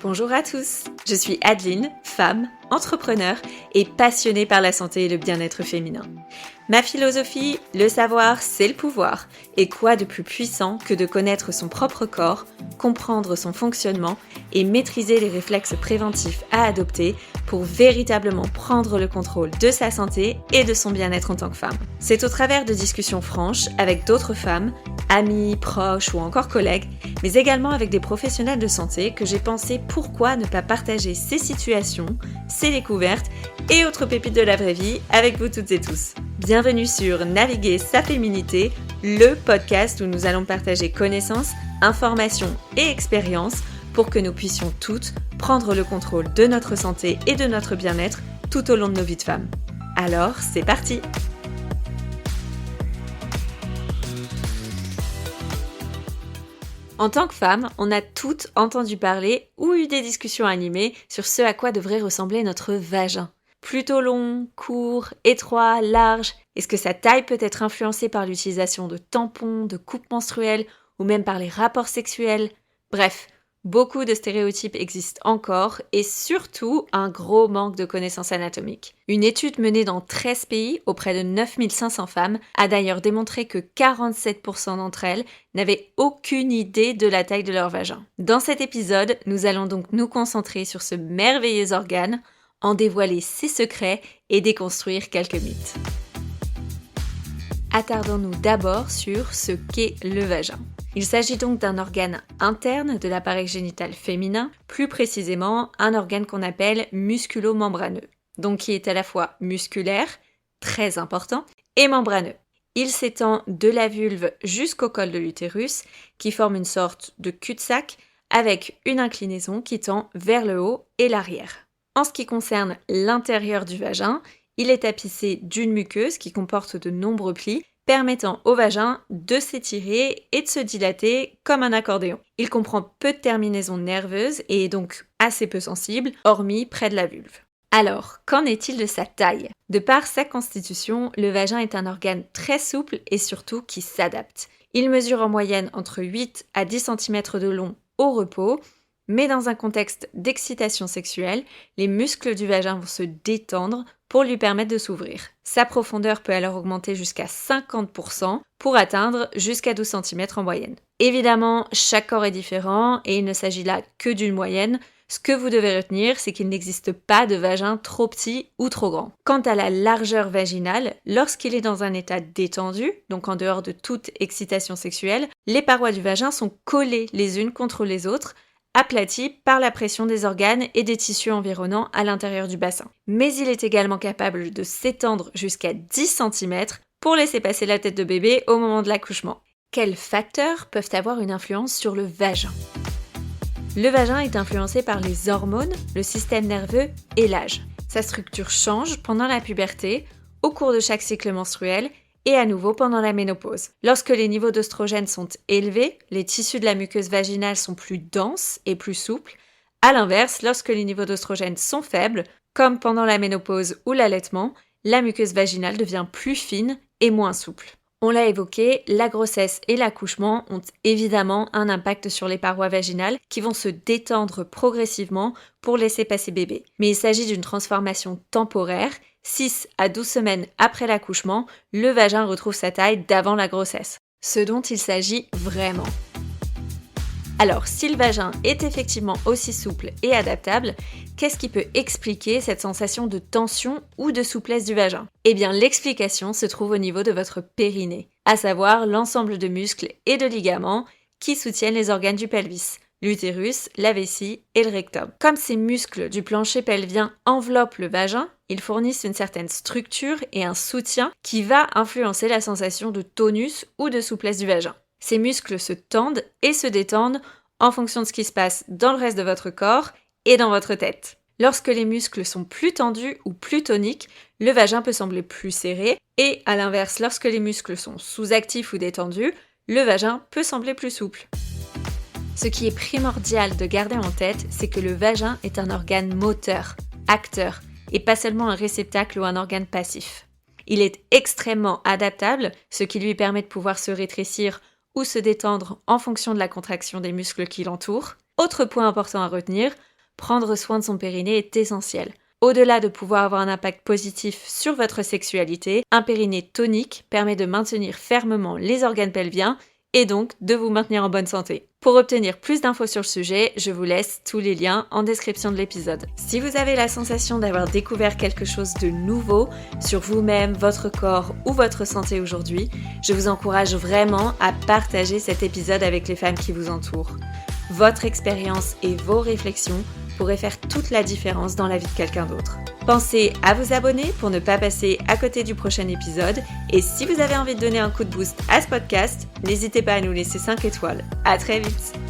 Bonjour à tous, je suis Adeline, femme, entrepreneur et passionnée par la santé et le bien-être féminin. Ma philosophie, le savoir, c'est le pouvoir. Et quoi de plus puissant que de connaître son propre corps, comprendre son fonctionnement et maîtriser les réflexes préventifs à adopter pour véritablement prendre le contrôle de sa santé et de son bien-être en tant que femme. C'est au travers de discussions franches avec d'autres femmes, amis, proches ou encore collègues, mais également avec des professionnels de santé que j'ai pensé pourquoi ne pas partager ces situations, ces découvertes et autres pépites de la vraie vie avec vous toutes et tous. Bienvenue sur Naviguer sa féminité, le podcast où nous allons partager connaissances, informations et expériences pour que nous puissions toutes prendre le contrôle de notre santé et de notre bien-être tout au long de nos vies de femmes. Alors, c'est parti! En tant que femme, on a toutes entendu parler ou eu des discussions animées sur ce à quoi devrait ressembler notre vagin. Plutôt long, court, étroit, large. Est-ce que sa taille peut être influencée par l'utilisation de tampons, de coupes menstruelles ou même par les rapports sexuels? Bref, beaucoup de stéréotypes existent encore et surtout un gros manque de connaissances anatomiques. Une étude menée dans 13 pays auprès de 9500 femmes a d'ailleurs démontré que 47% d'entre elles n'avaient aucune idée de la taille de leur vagin. Dans cet épisode, nous allons donc nous concentrer sur ce merveilleux organe, en dévoiler ses secrets et déconstruire quelques mythes. Attardons-nous d'abord sur ce qu'est le vagin. Il s'agit donc d'un organe interne de l'appareil génital féminin, plus précisément un organe qu'on appelle musculo-membraneux, donc qui est à la fois musculaire, très important, et membraneux. Il s'étend de la vulve jusqu'au col de l'utérus, qui forme une sorte de cul-de-sac avec une inclinaison qui tend vers le haut et l'arrière. En ce qui concerne l'intérieur du vagin, il est tapissé d'une muqueuse qui comporte de nombreux plis, permettant au vagin de s'étirer et de se dilater comme un accordéon. Il comprend peu de terminaisons nerveuses et est donc assez peu sensible, hormis près de la vulve. Alors, qu'en est-il de sa taille? De par sa constitution, le vagin est un organe très souple et surtout qui s'adapte. Il mesure en moyenne entre 8 à 10 cm de long au repos, mais dans un contexte d'excitation sexuelle, les muscles du vagin vont se détendre pour lui permettre de s'ouvrir. Sa profondeur peut alors augmenter jusqu'à 50% pour atteindre jusqu'à 12 cm en moyenne. Évidemment, chaque corps est différent et il ne s'agit là que d'une moyenne. Ce que vous devez retenir, c'est qu'il n'existe pas de vagin trop petit ou trop grand. Quant à la largeur vaginale, lorsqu'il est dans un état détendu, donc en dehors de toute excitation sexuelle, les parois du vagin sont collées les unes contre les autres, aplati par la pression des organes et des tissus environnants à l'intérieur du bassin. Mais il est également capable de s'étendre jusqu'à 10 cm pour laisser passer la tête de bébé au moment de l'accouchement. Quels facteurs peuvent avoir une influence sur le vagin? Le vagin est influencé par les hormones, le système nerveux et l'âge. Sa structure change pendant la puberté, au cours de chaque cycle menstruel et à nouveau pendant la ménopause. Lorsque les niveaux d'œstrogène sont élevés, les tissus de la muqueuse vaginale sont plus denses et plus souples. À l'inverse, lorsque les niveaux d'œstrogène sont faibles, comme pendant la ménopause ou l'allaitement, la muqueuse vaginale devient plus fine et moins souple. On l'a évoqué, la grossesse et l'accouchement ont évidemment un impact sur les parois vaginales qui vont se détendre progressivement pour laisser passer bébé. Mais il s'agit d'une transformation temporaire. 6 à 12 semaines après l'accouchement, le vagin retrouve sa taille d'avant la grossesse. Ce dont il s'agit vraiment. Alors, si le vagin est effectivement aussi souple et adaptable, qu'est-ce qui peut expliquer cette sensation de tension ou de souplesse du vagin? Eh bien, l'explication se trouve au niveau de votre périnée, à savoir l'ensemble de muscles et de ligaments qui soutiennent les organes du pelvis, l'utérus, la vessie et le rectum. Comme ces muscles du plancher pelvien enveloppent le vagin, ils fournissent une certaine structure et un soutien qui va influencer la sensation de tonus ou de souplesse du vagin. Ces muscles se tendent et se détendent en fonction de ce qui se passe dans le reste de votre corps et dans votre tête. Lorsque les muscles sont plus tendus ou plus toniques, le vagin peut sembler plus serré et à l'inverse, lorsque les muscles sont sous-actifs ou détendus, le vagin peut sembler plus souple. Ce qui est primordial de garder en tête, c'est que le vagin est un organe moteur, acteur, et pas seulement un réceptacle ou un organe passif. Il est extrêmement adaptable, ce qui lui permet de pouvoir se rétrécir ou se détendre en fonction de la contraction des muscles qui l'entourent. Autre point important à retenir, prendre soin de son périnée est essentiel. Au-delà de pouvoir avoir un impact positif sur votre sexualité, un périnée tonique permet de maintenir fermement les organes pelviens et donc de vous maintenir en bonne santé. Pour obtenir plus d'infos sur le sujet, je vous laisse tous les liens en description de l'épisode. Si vous avez la sensation d'avoir découvert quelque chose de nouveau sur vous-même, votre corps ou votre santé aujourd'hui, je vous encourage vraiment à partager cet épisode avec les femmes qui vous entourent. Votre expérience et vos réflexions pourraient faire toute la différence dans la vie de quelqu'un d'autre. Pensez à vous abonner pour ne pas passer à côté du prochain épisode. Et si vous avez envie de donner un coup de boost à ce podcast, n'hésitez pas à nous laisser 5 étoiles. À très vite!